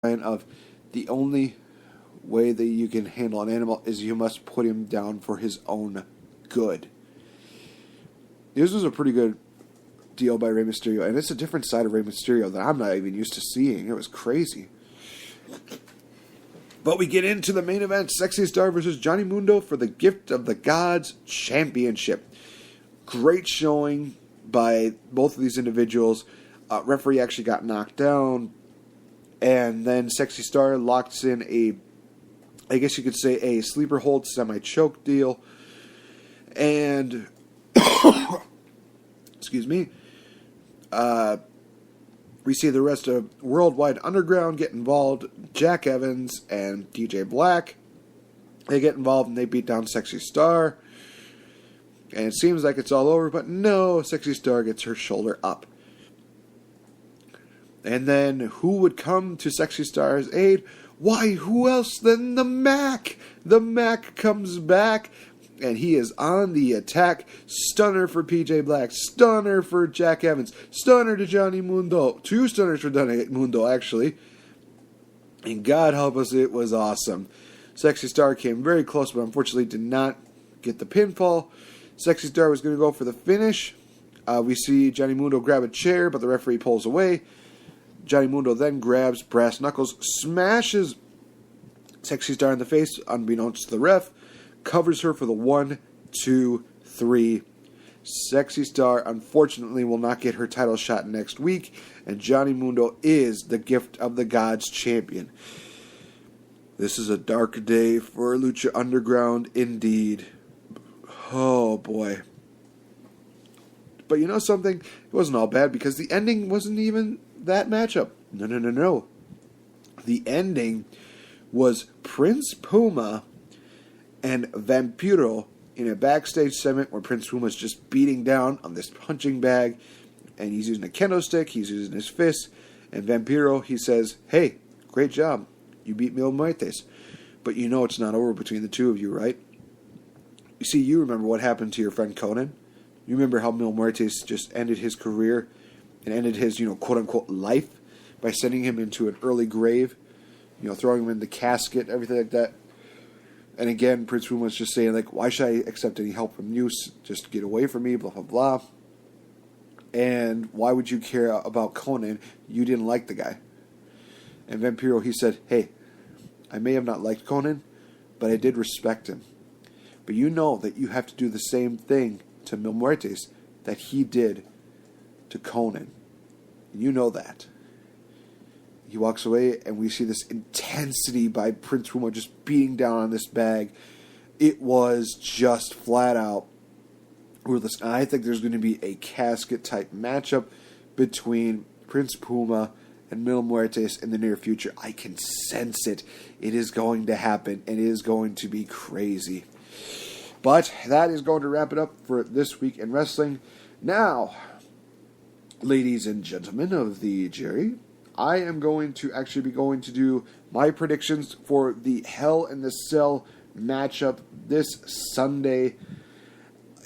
of the only way that you can handle an animal is you must put him down for his own good. This was a pretty good deal by Rey Mysterio, and it's a different side of Rey Mysterio that I'm not even used to seeing. It was crazy. But we get into the main event, Sexy Star versus Johnny Mundo for the Gift of the Gods Championship. Great showing by both of these individuals. Referee actually got knocked down, and then Sexy Star locks in I guess you could say a sleeper hold semi-choke deal. And, excuse me, we see the rest of Worldwide Underground get involved. Jack Evans and DJ Black, they get involved and they beat down Sexy Star. And it seems like it's all over, but no, Sexy Star gets her shoulder up. And then who would come to Sexy Star's aid? Why, who else than the Mac? The Mac comes back, and he is on the attack. Stunner for PJ Black. Stunner for Jack Evans. Stunner to Johnny Mundo. 2 stunners for Johnny Mundo, actually. And God help us, it was awesome. Sexy Star came very close, but unfortunately did not get the pinfall. Sexy Star was going to go for the finish. We see Johnny Mundo grab a chair, but the referee pulls away. Johnny Mundo then grabs Brass Knuckles, smashes Sexy Star in the face, unbeknownst to the ref, covers her for the 1, 2, 3. Sexy Star, unfortunately, will not get her title shot next week, and Johnny Mundo is the Gift of the Gods champion. This is a dark day for Lucha Underground, indeed. Oh, boy. But you know something? It wasn't all bad, because the ending wasn't even that matchup. No. The ending was Prince Puma and Vampiro in a backstage segment where Prince Puma is just beating down on this punching bag, and he's using a kendo stick, he's using his fist, and Vampiro, he says, "Hey, great job. You beat Mil Muertes. But you know it's not over between the two of you, right? You see, you remember what happened to your friend Conan? You remember how Mil Muertes just ended his career and ended his, quote-unquote life by sending him into an early grave, throwing him in the casket, everything like that." And again, Prince Puma was just saying, why should I accept any help from you? Just get away from me, blah, blah, blah. And why would you care about Conan? You didn't like the guy. And Vampiro, he said, "Hey, I may have not liked Conan, but I did respect him. But you know that you have to do the same thing to Mil Muertes that he did to Conan. You know that." He walks away, and we see this intensity by Prince Puma just beating down on this bag. It was just flat out ruthless. And I think there's going to be a casket-type matchup between Prince Puma and Mil Muertes in the near future. I can sense it. It is going to happen, and it is going to be crazy. But that is going to wrap it up for this week in wrestling. Now, ladies and gentlemen of the Jerry, I am going to actually be going to do my predictions for the Hell in the Cell matchup this Sunday.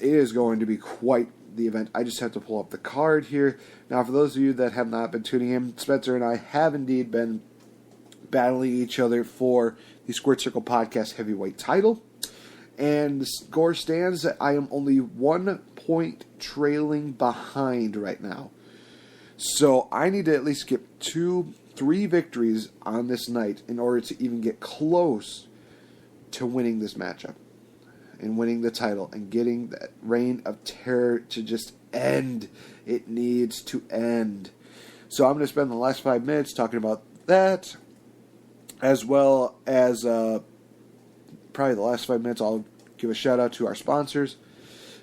It is going to be quite the event. I just have to pull up the card here. Now, for those of you that have not been tuning in, Spencer and I have indeed been battling each other for the Squared Circle Podcast heavyweight title. And the score stands that I am only 1 point trailing behind right now. So I need to at least get 2-3 victories on this night in order to even get close to winning this matchup and winning the title and getting that reign of terror to just end. It needs to end. So I'm going to spend the last 5 minutes talking about that, as well as probably the last 5 minutes I'll give a shout out to our sponsors.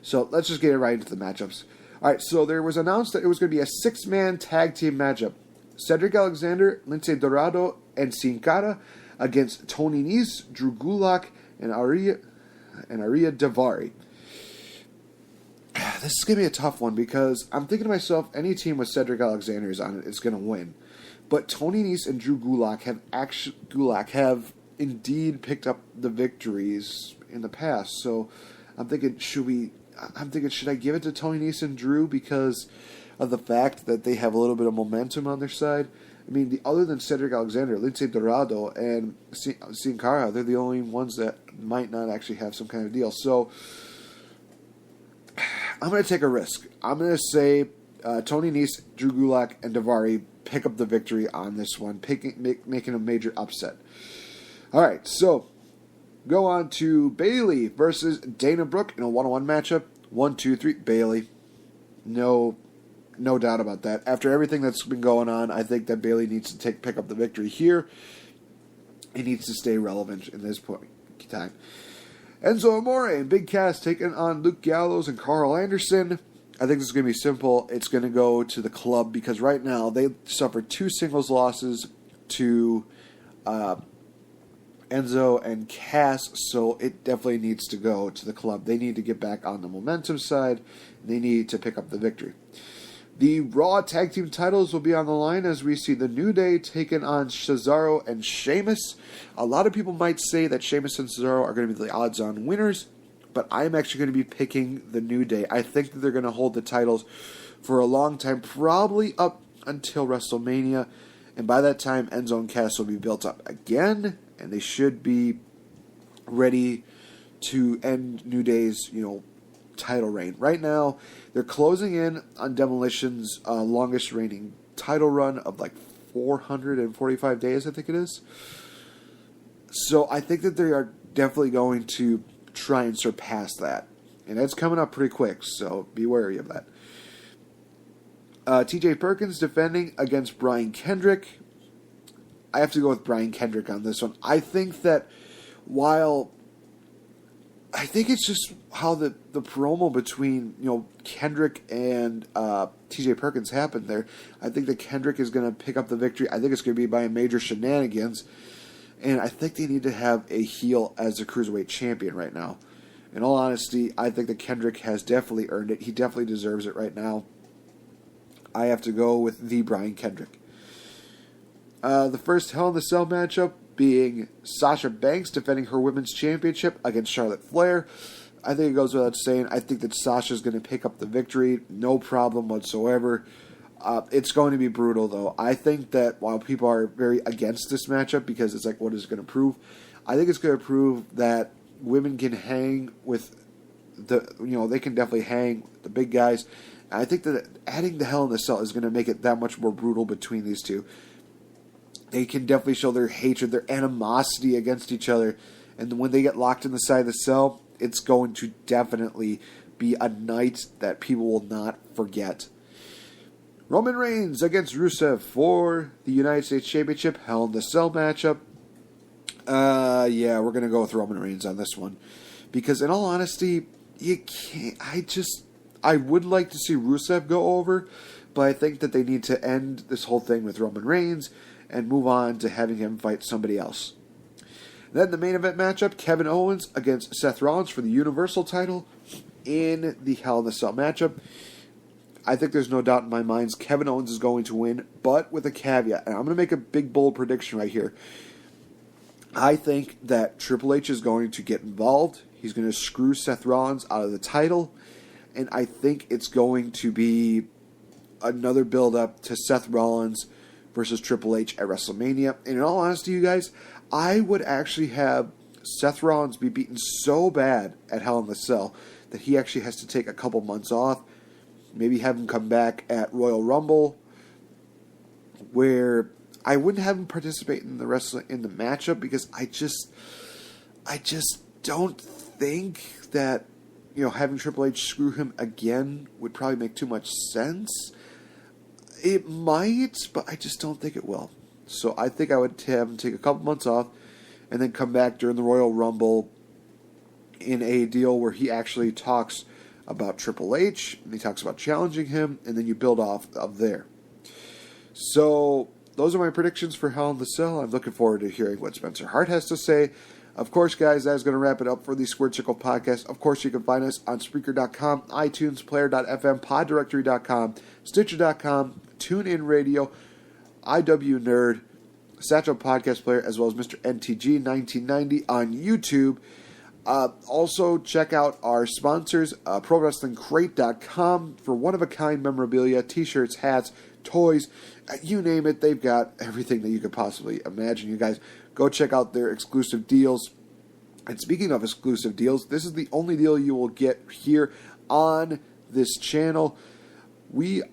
So let's just get right into the matchups. Alright, so there was announced that it was going to be a 6-man tag team matchup. Cedric Alexander, Lince Dorado, and Sin Cara against Tony Nese, Drew Gulak, and Arya Daivari. This is going to be a tough one because I'm thinking to myself, any team with Cedric Alexander on it is going to win. But Tony Nese and Drew Gulak have indeed picked up the victories in the past. So I'm thinking, should I give it to Tony Nese and Drew because of the fact that they have a little bit of momentum on their side? I mean, other than Cedric Alexander, Lince Dorado, and Sin Cara, they're the only ones that might not actually have some kind of deal. So I'm going to take a risk. I'm going to say Tony Nese, Drew Gulak, and Daivari pick up the victory on this one, making a major upset. All right, so go on to Bayley versus Dana Brooke in a one-on-one matchup. 1, 2, 3, Bayley. No doubt about that. After everything that's been going on, I think that Bayley needs to pick up the victory here. He needs to stay relevant in this point in time. Enzo Amore and Big Cass taking on Luke Gallows and Carl Anderson. I think this is going to be simple. It's going to go to the club because right now they suffered 2 singles losses to Enzo and Cass, so it definitely needs to go to the club. They need to get back on the momentum side. They need to pick up the victory. The Raw Tag Team titles will be on the line as we see the New Day taking on Cesaro and Sheamus. A lot of people might say that Sheamus and Cesaro are going to be the odds-on winners, but I'm actually going to be picking the New Day. I think that they're going to hold the titles for a long time, probably up until WrestleMania, and by that time, Enzo and Cass will be built up again, and they should be ready to end New Day's, title reign. Right now, they're closing in on Demolition's longest reigning title run of 445 days, I think it is. So I think that they are definitely going to try and surpass that. And that's coming up pretty quick, so be wary of that. TJ Perkins defending against Brian Kendrick. I have to go with Brian Kendrick on this one. I think that I think it's just how the promo between Kendrick and TJ Perkins happened there. I think that Kendrick is going to pick up the victory. I think it's going to be by major shenanigans. And I think they need to have a heel as the Cruiserweight champion right now. In all honesty, I think that Kendrick has definitely earned it. He definitely deserves it right now. I have to go with the Brian Kendrick. The first Hell in the Cell matchup being Sasha Banks defending her women's championship against Charlotte Flair. I think it goes without saying. I think that Sasha's going to pick up the victory. No problem whatsoever. It's going to be brutal, though. I think that while people are very against this matchup because it's what is it going to prove? I think it's going to prove that women can hang with they can definitely hang with the big guys. And I think that adding the Hell in the Cell is going to make it that much more brutal between these two. They can definitely show their hatred, their animosity against each other. And when they get locked in the side of the cell, it's going to definitely be a night that people will not forget. Roman Reigns against Rusev for the United States Championship Hell in the Cell matchup. Yeah, we're going to go with Roman Reigns on this one. Because in all honesty, you can't... I would like to see Rusev go over, but I think that they need to end this whole thing with Roman Reigns and move on to having him fight somebody else. Then the main event matchup, Kevin Owens against Seth Rollins for the Universal title in the Hell in a Cell matchup. I think there's no doubt in my mind Kevin Owens is going to win, but with a caveat. And I'm going to make a big, bold prediction right here. I think that Triple H is going to get involved. He's going to screw Seth Rollins out of the title. And I think it's going to be another build-up to Seth Rollins versus Triple H at WrestleMania. And in all honesty, you guys, I would actually have Seth Rollins be beaten so bad at Hell in the Cell that he actually has to take a couple months off. Maybe have him come back at Royal Rumble, where I wouldn't have him participate in the matchup because I just don't think that having Triple H screw him again would probably make too much sense. It might, but I just don't think it will. So I think I would have him take a couple months off and then come back during the Royal Rumble in a deal where he actually talks about Triple H, and he talks about challenging him, and then you build off of there. So those are my predictions for Hell in the Cell. I'm looking forward to hearing what Spencer Hart has to say. Of course, guys, that is going to wrap it up for the Squared Circle podcast. Of course, you can find us on Spreaker.com, iTunes, Player.fm, PodDirectory.com, Stitcher.com, TuneIn Radio, IW Nerd, Satchel Podcast Player, as well as Mr. NTG1990 on YouTube. Also, check out our sponsors, ProWrestlingCrate.com for one-of-a-kind memorabilia, t-shirts, hats, toys, you name it, they've got everything that you could possibly imagine. You guys, go check out their exclusive deals. And speaking of exclusive deals, this is the only deal you will get here on this channel. You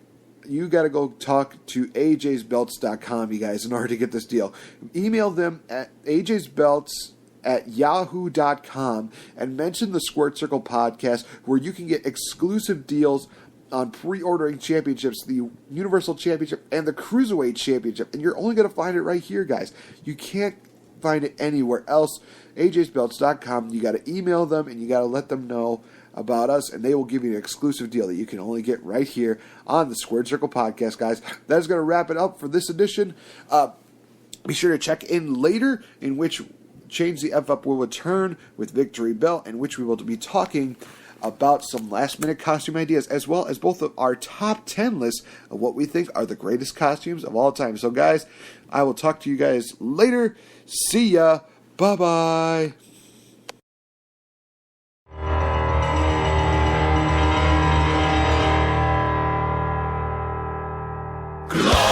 got to go talk to ajsbelts.com, you guys, in order to get this deal. Email them at ajsbelts@yahoo.com and mention the Squared Circle podcast, where you can get exclusive deals on pre-ordering championships, the Universal Championship and the Cruiserweight Championship. And you're only going to find it right here, guys. You can't find it anywhere else. ajsbelts.com. You got to email them and you got to let them know about us, and they will give you an exclusive deal that you can only get right here on the Squared Circle podcast, guys. That is going to wrap it up for this edition. Be sure to check in later, in which Change the F Up will return with Victory Bell, in which we will be talking about some last-minute costume ideas, as well as both of our top 10 lists of what we think are the greatest costumes of all time. So, guys, I will talk to you guys later. See ya. Bye-bye. Glory!